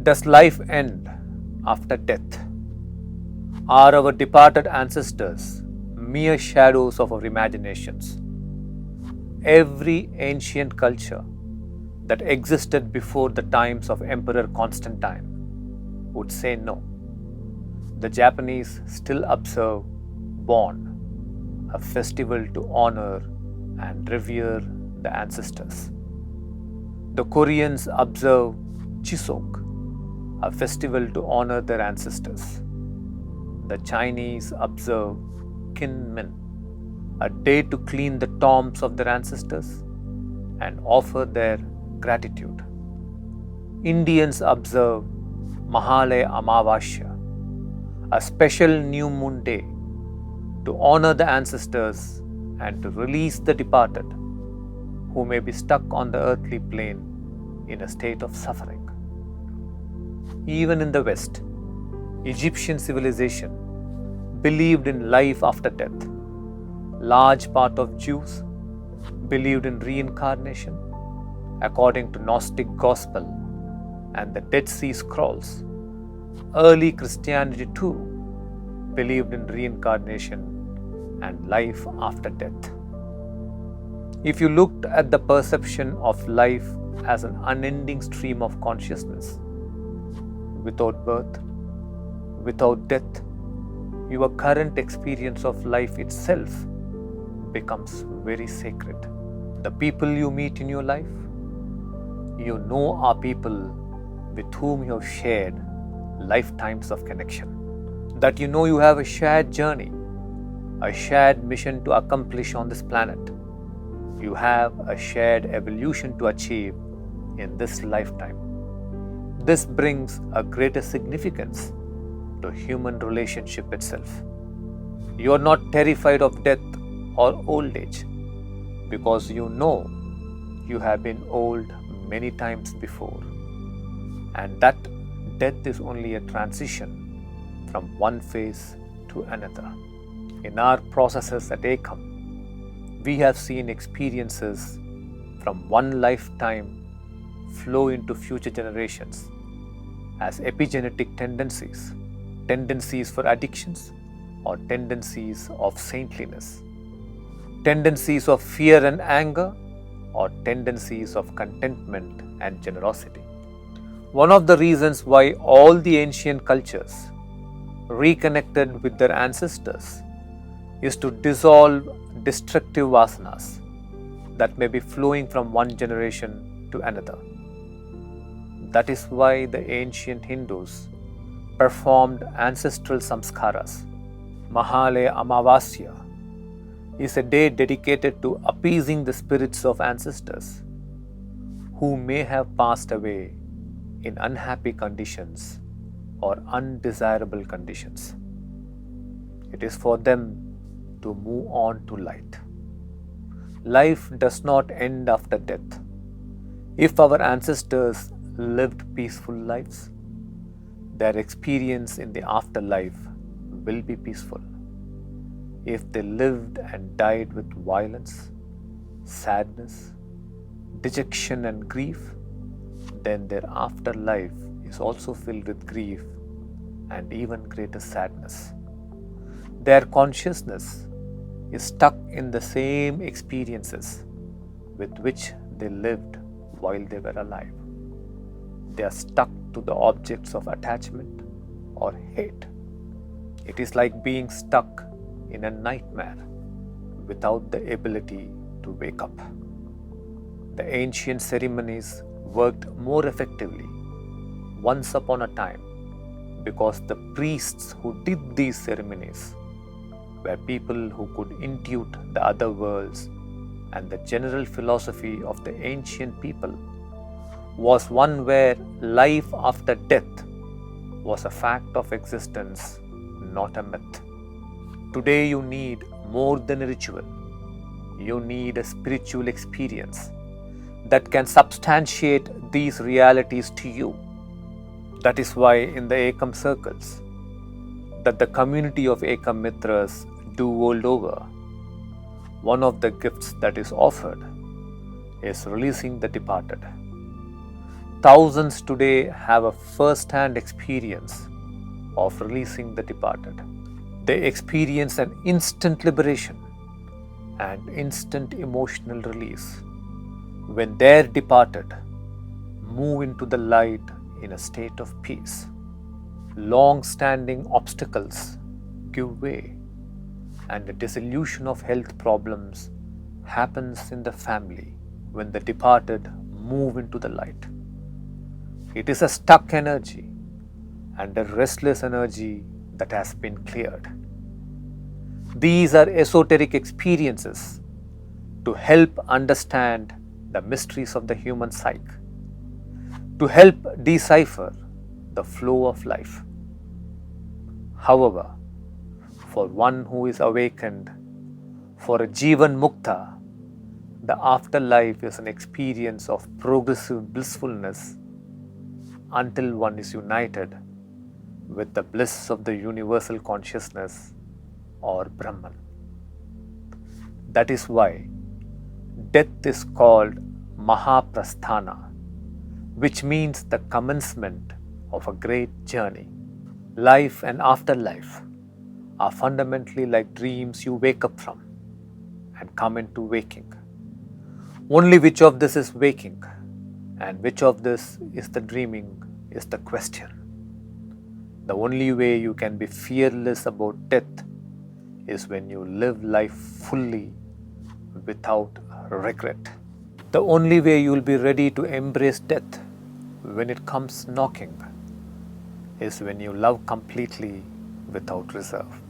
Does life end after death? Are our departed ancestors mere shadows of our imaginations? Every ancient culture that existed before the times of Emperor Constantine would say no. The Japanese still observe Bon, a festival to honor and revere the ancestors. The Koreans observe Chisok, a festival to honor their ancestors. The Chinese observe Kinmen, a day to clean the tombs of their ancestors and offer their gratitude. Indians observe Mahale Amavasya, a special new moon day to honor the ancestors and to release the departed who may be stuck on the earthly plane in a state of suffering. Even in the West, Egyptian civilization believed in life after death. Large part of Jews believed in reincarnation according to Gnostic Gospel and the Dead Sea Scrolls. Early Christianity too believed in reincarnation and life after death. If you looked at the perception of life as an unending stream of consciousness, without birth, without death, your current experience of life itself becomes very sacred. The people you meet in your life, you know, are people with whom you have shared lifetimes of connection. That you know you have a shared journey, a shared mission to accomplish on this planet. You have a shared evolution to achieve in this lifetime. This brings a greater significance to human relationship itself. You are not terrified of death or old age because you know you have been old many times before, and that death is only a transition from one phase to another. In our processes at Ekam, we have seen experiences from one lifetime flow into future generations as epigenetic tendencies, tendencies for addictions or tendencies of saintliness, tendencies of fear and anger or tendencies of contentment and generosity. One of the reasons why all the ancient cultures reconnected with their ancestors is to dissolve destructive vasanas that may be flowing from one generation to another. That is why the ancient Hindus performed ancestral samskaras. Mahale Amavasya is a day dedicated to appeasing the spirits of ancestors who may have passed away in unhappy conditions or undesirable conditions. It is for them to move on to light. Life does not end after death. If our ancestors lived peaceful lives, their experience in the afterlife will be peaceful. If they lived and died with violence, sadness, dejection and grief, then their afterlife is also filled with grief and even greater sadness. Their consciousness is stuck in the same experiences with which they lived while they were alive. They are stuck to the objects of attachment or hate. It is like being stuck in a nightmare without the ability to wake up. The ancient ceremonies worked more effectively once upon a time because the priests who did these ceremonies were people who could intuit the other worlds, and the general philosophy of the ancient people was one where life after death was a fact of existence, not a myth. Today you need more than a ritual. You need a spiritual experience that can substantiate these realities to you. That is why in the Ekam circles that the community of Ekam Mitras do world over, one of the gifts that is offered is releasing the departed. Thousands today have a first-hand experience of releasing the departed. They experience an instant liberation and instant emotional release when their departed move into the light in a state of peace. Long-standing obstacles give way, and the dissolution of health problems happens in the family when the departed move into the light. It is a stuck energy and a restless energy that has been cleared. These are esoteric experiences to help understand the mysteries of the human psyche, to help decipher the flow of life. However, for one who is awakened, for a Jivan Mukta, the afterlife is an experience of progressive blissfulness until one is united with the bliss of the universal consciousness or Brahman. That is why death is called Mahaprasthana, which means the commencement of a great journey. Life and afterlife are fundamentally like dreams you wake up from and come into waking. Only which of this is waking and which of this is the dreaming is the question. The only way you can be fearless about death is when you live life fully without regret. The only way you will be ready to embrace death when it comes knocking is when you love completely without reserve.